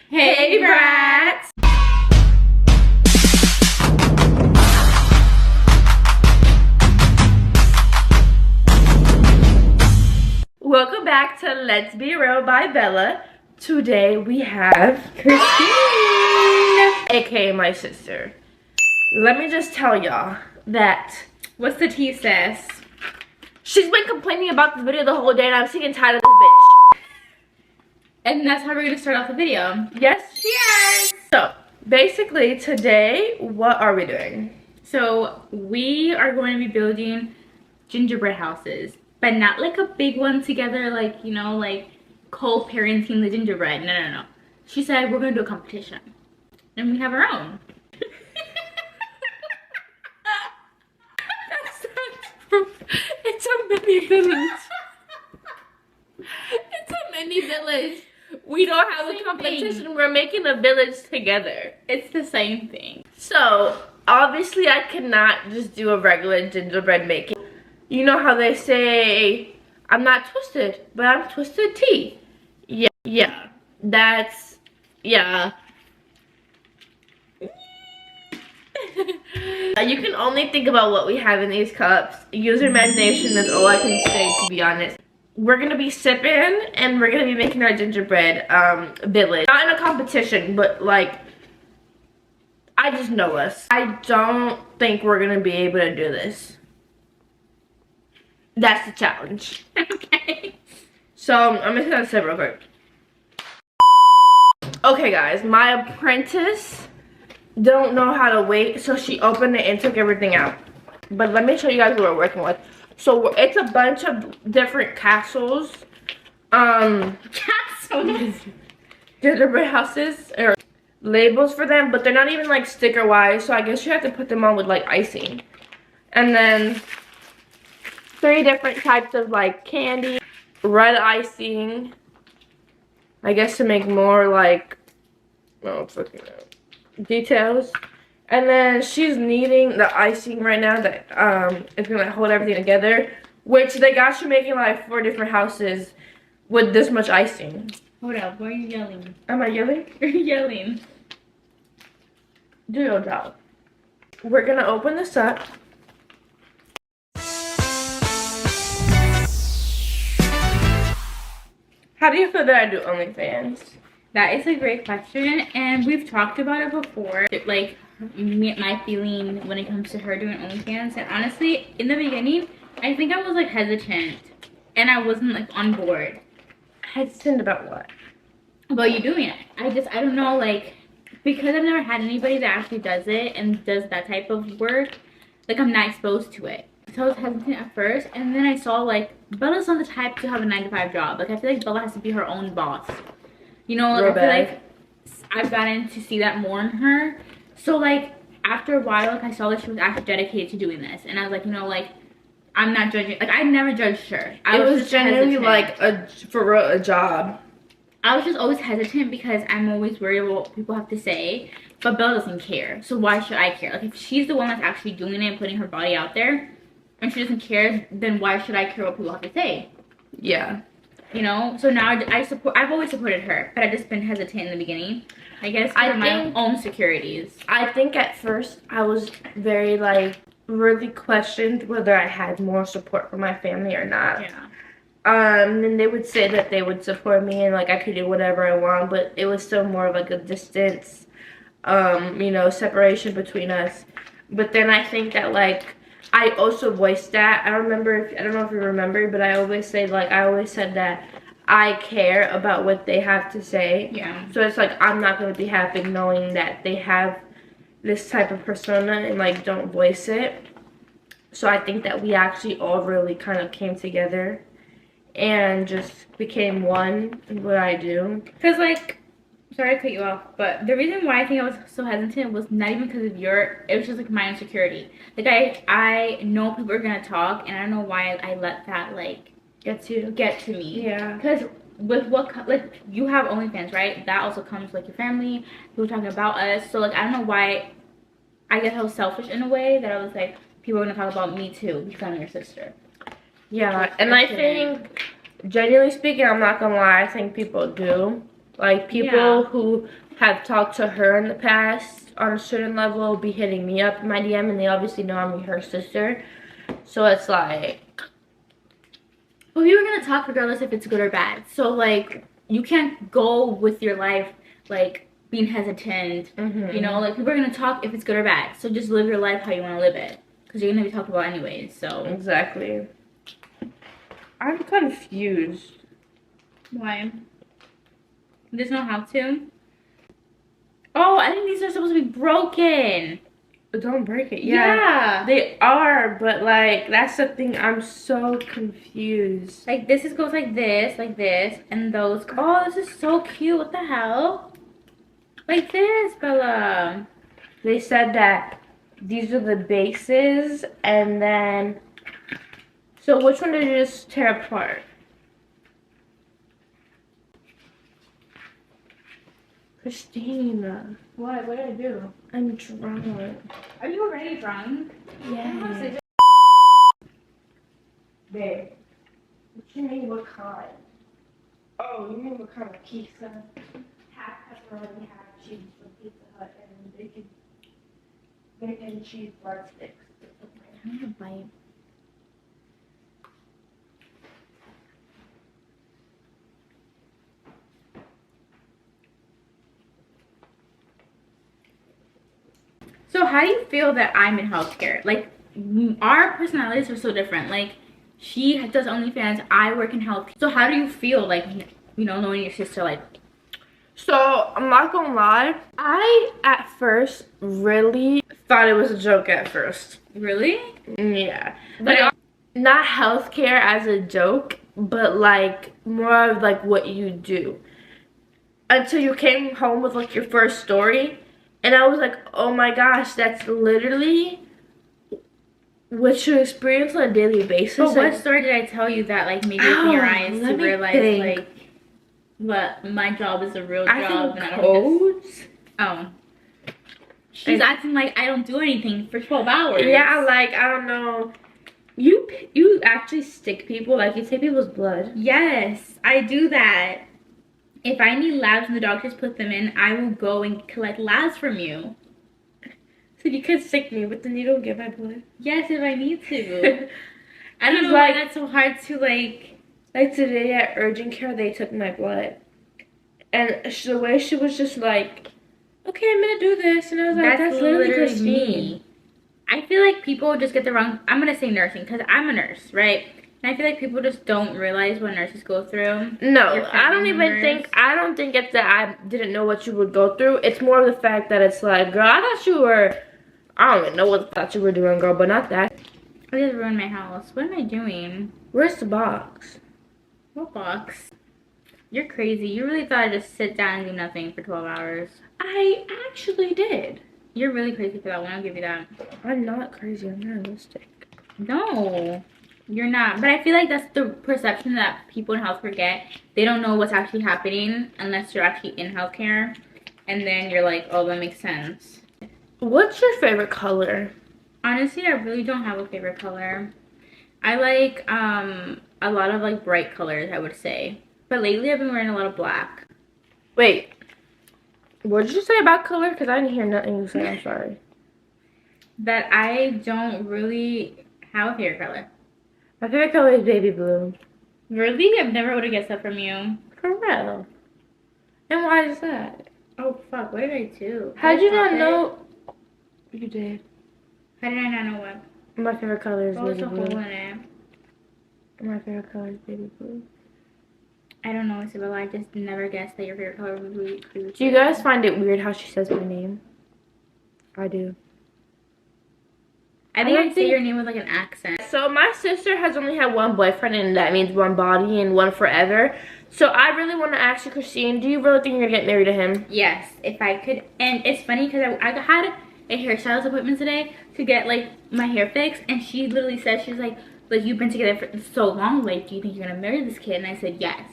Hey, brats! Welcome back to Let's Be Real by Bella. Today we have Christine, aka my sister. Let me just tell y'all that, what's the tea, sis? She's been complaining about the video the whole day and I'm sick and tired of this bitch. And that's how we're gonna start off the video. Yes, cheers! So, basically today, what are we doing? So, we are going to be building gingerbread houses. But not like a big one together, like, you know, like co-parenting the gingerbread. No. She said we're gonna do a competition. And we have our own. That's not true. It's a mini village. It's a mini village. We don't have a competition. We're making a village together. It's the same thing. So, obviously I cannot just do a regular gingerbread making. You know how they say, I'm not twisted, but I'm twisted tea. Yeah. That's, yeah. You can only think about what we have in these cups. Use your imagination, that's all I can say, to be honest. We're gonna be sipping and we're gonna be making our gingerbread village. Not in a competition, but like, I just know us. I don't think we're gonna be able to do this. That's the challenge. Okay. So I'm just gonna sip real quick. Okay guys, my apprentice don't know how to wait, so she opened it and took everything out. But let me show you guys what we're working with. So it's a bunch of different castles. Castles. Gingerbread houses or labels for them, but they're not even like sticker wise, so I guess you have to put them on with like icing. And then 3 different types of like candy, red icing, I guess to make more like, oh fucking no, details. And then she's kneading the icing right now that is gonna hold everything together, which they got you making like 4 different houses with this much icing. Hold up, why are you yelling? Am I yelling? You're yelling. Do your job. We're gonna open this up. How do you feel that I do OnlyFans? That is a great question, and we've talked about it before. Like, my feeling when it comes to her doing OnlyFans, and honestly, in the beginning, I think I was like hesitant, and I wasn't like on board. Hesitant about what? About you doing it. I don't know, like, because I've never had anybody that actually does it and does that type of work, like, I'm not exposed to it. So I was hesitant at first, and then I saw like Bella's not the type to have a 9-to-5 job. Like, I feel like Bella has to be her own boss. You know, like, I feel like I've gotten to see that more in her. So like after a while, like I saw that she was actually dedicated to doing this, and I was like, you know, like I'm not judging. Like I never judged her. I was just genuinely hesitant. like a job. I was just always hesitant because I'm always worried about what people have to say. But Bella doesn't care, so why should I care? Like if she's the one that's actually doing it and putting her body out there, and she doesn't care, then why should I care what people have to say? Yeah. You know, so now I've always supported her, but I've just been hesitant in the beginning. I guess for my own securities. I think at first I was very like really questioned whether I had more support from my family or not. Yeah. And they would say that they would support me and like I could do whatever I want, but it was still more of like a distance, you know, separation between us. But then I think that like I also voiced that. I don't know if you remember, but I always said that I care about what they have to say. Yeah. So it's like I'm not gonna be happy knowing that they have this type of persona and like don't voice it. So I think that we actually all really kind of came together and just became one in what I do. Cause like, sorry to cut you off, but the reason why I think I was so hesitant was not even because of it was just like my insecurity. Like I know people are gonna talk, and I don't know why I let that like get to me. Yeah. Because with like you have OnlyFans, right? That also comes like your family, people talking about us. So like I don't know why I guess I was selfish in a way that I was like, people are gonna talk about me too because I'm your sister. Yeah, and I think, genuinely speaking, I'm not gonna lie, I think people do. Like, people who have talked to her in the past on a certain level be hitting me up in my DM, and they obviously know I'm her sister. So it's like... Well, we were going to talk regardless if it's good or bad. So, like, you can't go with your life, like, being hesitant. You know, like, people are going to talk if it's good or bad. So just live your life how you want to live it. Because you're going to be talked about anyways, so. Exactly. I'm confused. Why? There's no how to? Oh, I think these are supposed to be broken. Don't break it. Yeah. They are, but like, that's the thing. I'm so confused. Like, this goes like this, and those. Oh, this is so cute. What the hell? Like this, Bella. They said that these are the bases, and then... So which one did you just tear apart? Christina. What? What did I do? I'm drunk. Are you already drunk? Yeah. Babe. What you mean, what kind? Oh, you mean what kind of pizza? Half pepperoni, half cheese from Pizza Hut, and bacon cheese breadsticks. I need a bite. So how do you feel that I'm in healthcare? Like, our personalities are so different. Like, she does OnlyFans, I work in health. So how do you feel, like, you know, knowing your sister, like? So, I'm not gonna lie, I at first really thought it was a joke at first. Really? Yeah. Like, not healthcare as a joke, but like more of like what you do. Until you came home with like your first story, and I was like, oh my gosh, that's literally what you experience on a daily basis. But like, what story did I tell you that like made you open your eyes to realize like what my job is a real job? I think codes. Oh. She's acting like I don't do anything for 12 hours. Yeah, like, I don't know. You actually stick people, like, you take people's blood. Yes, I do that. If I need labs and the doctors put them in, I will go and collect labs from you. So you could stick me with the needle and get my blood? Yes, if I need to. I don't know why that's so hard to, like... Like, today at urgent care, they took my blood. And the way she was just like, okay, I'm gonna do this. And I was like, that's literally Christine. Me. I feel like people just get the wrong... I'm gonna say nursing, because I'm a nurse, right? And I feel like people just don't realize what nurses go through. No, I don't think it's that I didn't know what you would go through. It's more of the fact that it's like, girl, I thought you were... I don't even know what I thought you were doing, girl, but not that. I just ruined my house. What am I doing? Where's the box? What box? You're crazy. You really thought I'd just sit down and do nothing for 12 hours. I actually did. You're really crazy for that one. I'll give you that. I'm not crazy. I'm realistic. No, you're not. But I feel like that's the perception that people in healthcare get. They don't know what's actually happening unless you're actually in healthcare. And then you're like, oh, that makes sense. What's your favorite color? Honestly, I really don't have a favorite color. I like a lot of like bright colors, I would say. But lately I've been wearing a lot of black. Wait. What did you say about color? Because I didn't hear nothing you said. I'm sorry. That I don't really have a favorite color. My favorite color is baby blue. Really? I've never would have guessed that from you. For real. And why is that? Oh, fuck. What did I do? How'd you not know? You did. How did I not know what? My favorite color is baby a blue. hole in it? My favorite color is baby blue. I don't know, Isabella. I just never guessed that your favorite color was blue. Do you guys find it weird how she says my name? I do. I think I'd say your name with like an accent. So my sister has only had one boyfriend, and that means one body and one forever. So I really want to ask you, Christine, do you really think you're gonna get married to him? Yes, if I could. And it's funny because I had a hairstylist appointment today to get like my hair fixed, and she literally said, she's like you've been together for so long, like, do you think you're gonna marry this kid? And I said yes.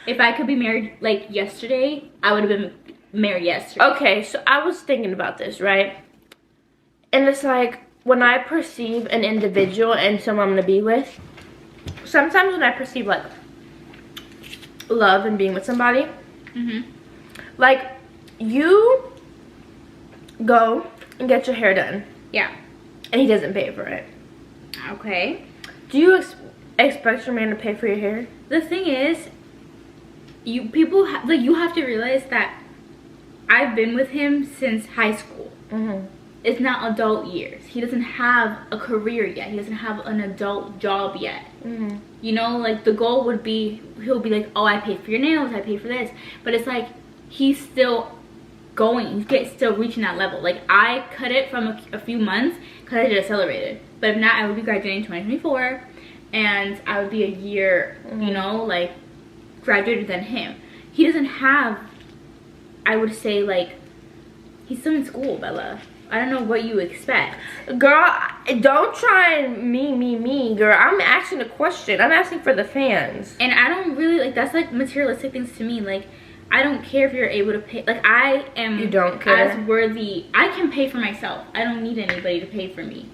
If I could be married like yesterday, I would have been married yesterday. Okay, so I was thinking about this, right? And it's like, when I perceive an individual and someone I'm gonna be with, sometimes when I perceive like love and being with somebody, Like, you go and get your hair done. Yeah. And he doesn't pay for it. Okay. Do you expect your man to pay for your hair? The thing is, you have to realize that I've been with him since high school. It's not adult years. He doesn't have a career yet. He doesn't have an adult job yet. You know, like, the goal would be, he'll be like, oh, I paid for your nails, I paid for this. But it's like, he's still going, he's still reaching that level. Like, I cut it from a few months because I just accelerated. But if not, I would be graduating in 2024. And I would be a year, you know, like, graduated than him. He doesn't have, I would say, like, he's still in school, Bella. I don't know what you expect. Girl, don't try and me, girl. I'm asking a question. I'm asking for the fans. And I don't really, like, that's, like, materialistic things to me. Like, I don't care if you're able to pay. Like, I am You don't care? as worthy. I can pay for myself. I don't need anybody to pay for me.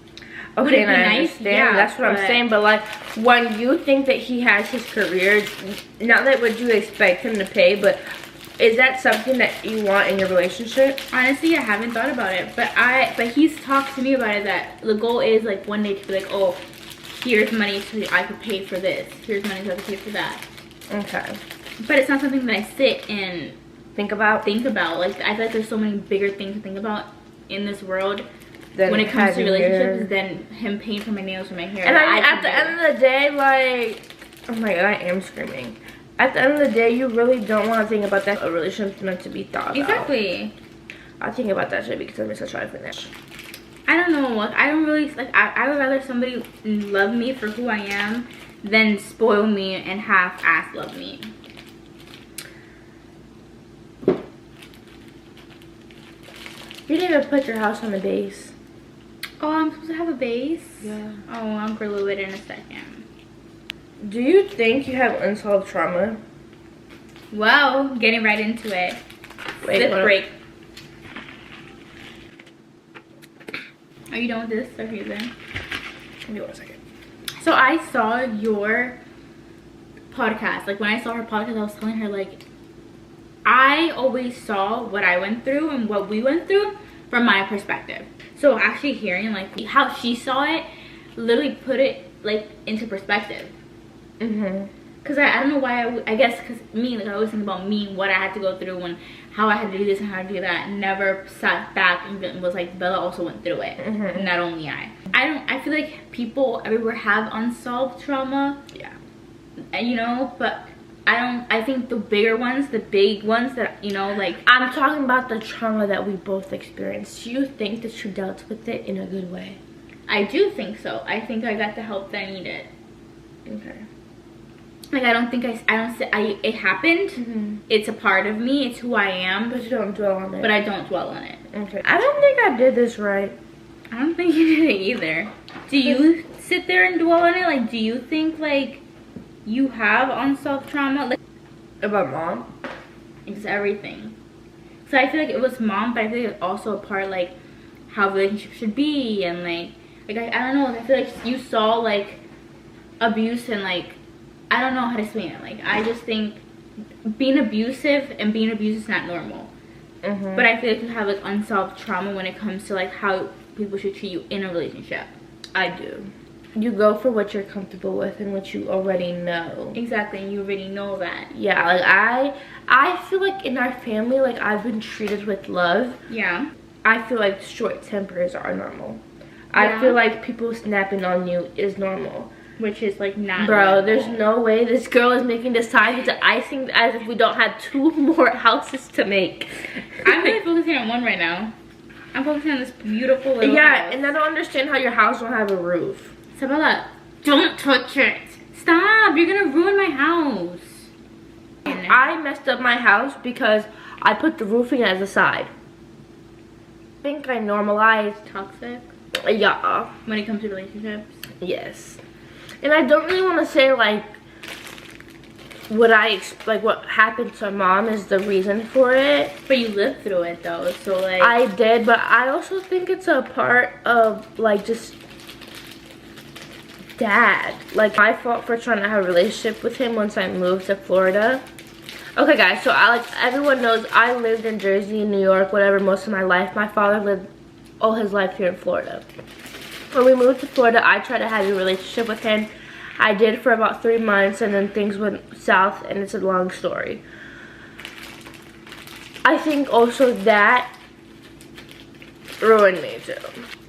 Okay, and I nice? understand. Yeah, that's what I'm saying. But, like, when you think that he has his career, not that would you expect him to pay, but is that something that you want in your relationship? Honestly, I haven't thought about it, but he's talked to me about it, that the goal is, like, one day to be like, oh, here's money so I could pay for this. Here's money so I could pay for that. Okay. But it's not something that I sit and Think about. Like, I feel like there's so many bigger things to think about in this world Then when it comes to having relationships your- than him paying for my nails or my hair. And I mean, can at the do. end of the day, like, oh my god, I am screaming. At the end of the day, you really don't want to think about that. A relationship's meant to be thought about. Exactly. I think about that shit because I'm such a finish. I don't know. Like, I don't really, like, I would rather somebody love me for who I am than spoil me and half-ass love me. You didn't even put your house on the base. Oh, I'm supposed to have a base? Yeah. Oh, I'll glue it in a second. Do you think you have unsolved trauma? Well, getting right into it. Wait, Sip what? break. Are you done with this? Or are you done? Give me 1 second. So I saw your podcast. Like, when I saw her podcast, I was telling her, like, I always saw what I went through and what we went through from my perspective. So actually hearing, like, how she saw it literally put it, like, into perspective. Because I don't know why I guess because me, like, I always think about me, what I had to go through and how I had to do this and how to do that. Never sat back and was like, Bella also went through it. Not only I feel like people everywhere have unsolved trauma. Yeah. You know, but I think the bigger ones, the big ones that, you know, like, I'm talking about the trauma that we both experienced. Do you think that you dealt with it in a good way? I do think so. I think I got the help that I needed. Okay. Like, I don't think it happened. It's a part of me. It's who I am. But you don't dwell on it. But I don't dwell on it. Okay. I don't think I did this right. I don't think you did it either. Do you sit there and dwell on it? Like, do you think, like, you have unsolved trauma? Like, About mom? it's everything. So I feel like it was mom, but I feel like it's also a part, like, how relationships should be. And, like I don't know. I feel like you saw, like, abuse and, like, I don't know how to explain it. Like, I just think being abusive and being abused is not normal. But I feel like you have, like, unsolved trauma when it comes to, like, how people should treat you in a relationship. I do. You go for what you're comfortable with and what you already know. Exactly, and you already know that. Yeah, like I feel like in our family, like, I've been treated with love. Yeah. I feel like short tempers are normal. Yeah. I feel like people snapping on you is normal. Which is, like, not Bro, normal. there's no way this girl is making this time into icing as if we don't have 2 more houses to make. I'm really focusing on one right now. I'm focusing on this beautiful little Yeah, house. and I don't understand how your house don't have a roof. Sabella, don't touch it. Stop, you're gonna ruin my house. I messed up my house because I put the roofing as a side. I think I normalized. Toxic Yeah. when it comes to relationships. Yes. And I don't really want to say, like, what happened to mom is the reason for it. But you lived through it though, so, like, I did, but I also think it's a part of, like, just dad. Like, my fault for trying to have a relationship with him once I moved to Florida. Okay guys, so like everyone knows, I lived in Jersey, New York, whatever, most of my life. My father lived all his life here in Florida. When we moved to Florida, I tried to have a relationship with him. I did for about 3 months, and then things went south, and it's a long story. I think also that ruined me too.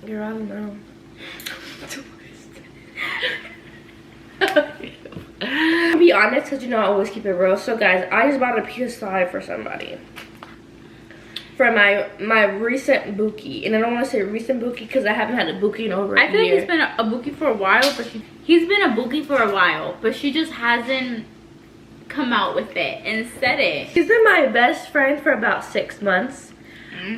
You're wrong now. To be honest, because you know I always keep it real. So guys, I just bought a PS5 for somebody. For my recent bookie. And I don't want to say recent bookie because I haven't had a bookie in over a year. I feel like he's been a bookie for a while, but he's been a bookie for a while, but she just hasn't come out with it and said it. He's been my best friend for about 6 months.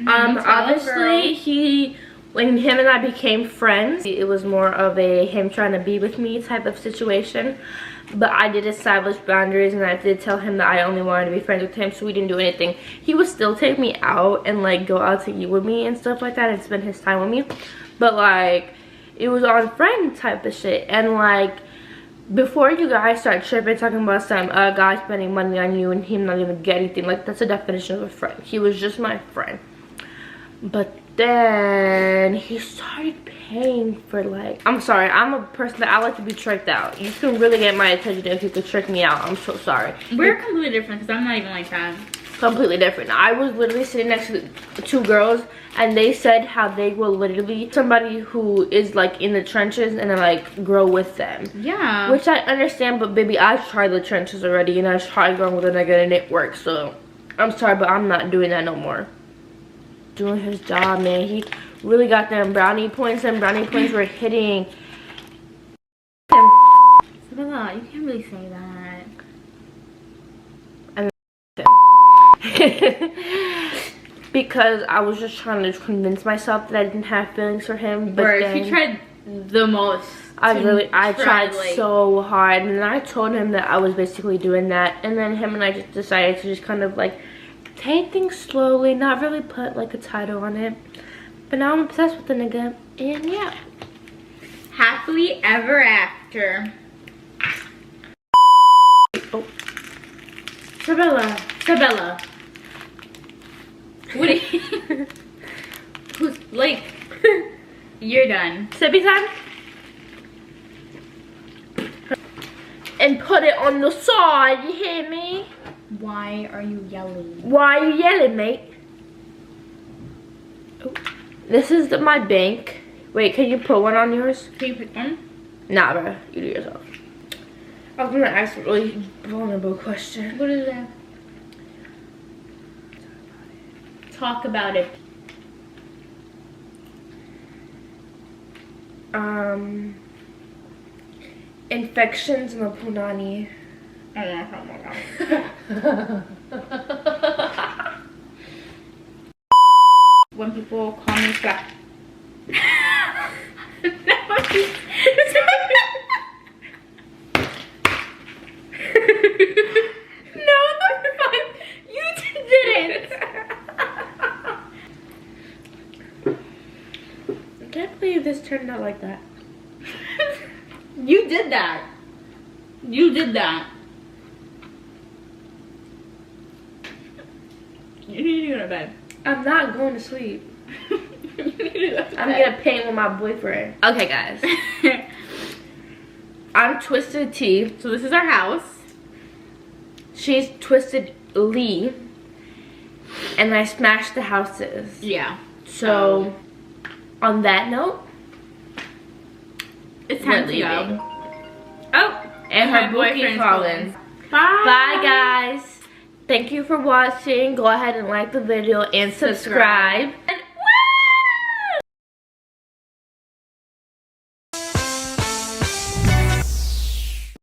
Obviously when him and I became friends, it was more of a him trying to be with me type of situation. But I did establish boundaries, and I did tell him that I only wanted to be friends with him, so we didn't do anything. He would still take me out and like go out to eat with me and stuff like that and spend his time with me. But like, it was on friend type of shit. And like, before you guys start tripping talking about some guy spending money on you and him not even get anything, like that's the definition of a friend. He was just my friend. But then he started paying for like, I'm sorry, I'm a person that I like to be tricked out. You can really get my attention if you could trick me out. I'm so sorry. We're completely different because I'm not even like that. Completely different. I was literally sitting next to 2 girls, and they said how they will literally somebody who is like in the trenches and then like grow with them. Yeah. Which I understand, but baby, I tried the trenches already, and I tried going with a nigga and it worked. So I'm sorry, but I'm not doing that no more. Doing his job, man. He really got them brownie points, and brownie points were hitting. Isabella, you can't really say that. Because I was just trying to convince myself that I didn't have feelings for him. But then he tried the most. I tried so hard, and then I told him that I was basically doing that, and then him and I just decided to just kind of like take things slowly, not really put like a title on it. But now I'm obsessed with the nigga, and yeah. Happily ever after. Oh. Isabella. What are you? Who's like? You're done. Sippy time. And put it on the side, you hear me? Why are you yelling? Why are you yelling, mate? Oh. This is my bank. Wait, can you put one on yours? Can you pick one? Nah, bro. You do yourself. I was gonna ask a really vulnerable question. What is that? Talk about it. Infections in the punani. When people call me fat. No, the fuck, you didn't. I can't believe this turned out like that. You did that. You did that. You need to go to bed. I'm not going to sleep. You need to go to bed. I'm gonna paint with my boyfriend. Okay, guys. I'm Twisted T. So this is our house. She's Twisted Lee. And I smashed the houses. Yeah. So, on that note, it's time to go. Oh, and her boyfriend's calling. Bye. Bye, guys. Thank you for watching. Go ahead and like the video and subscribe.